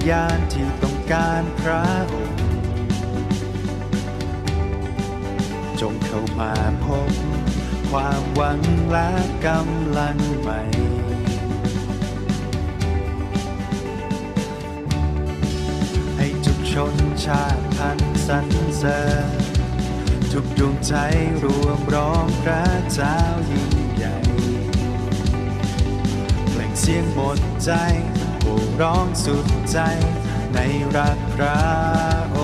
ญาณที่ต้องการพระองค์จงเข้ามาพบความหวังและกำลังใหม่ให้ทุกชนชาติพันธุ์สรรเสริญทุกดวงใจรวมร้องพระเจ้ายิ่งใหญ่เปล่งเสียงหมดใจโห่ร้องสุดใจในรักพระอ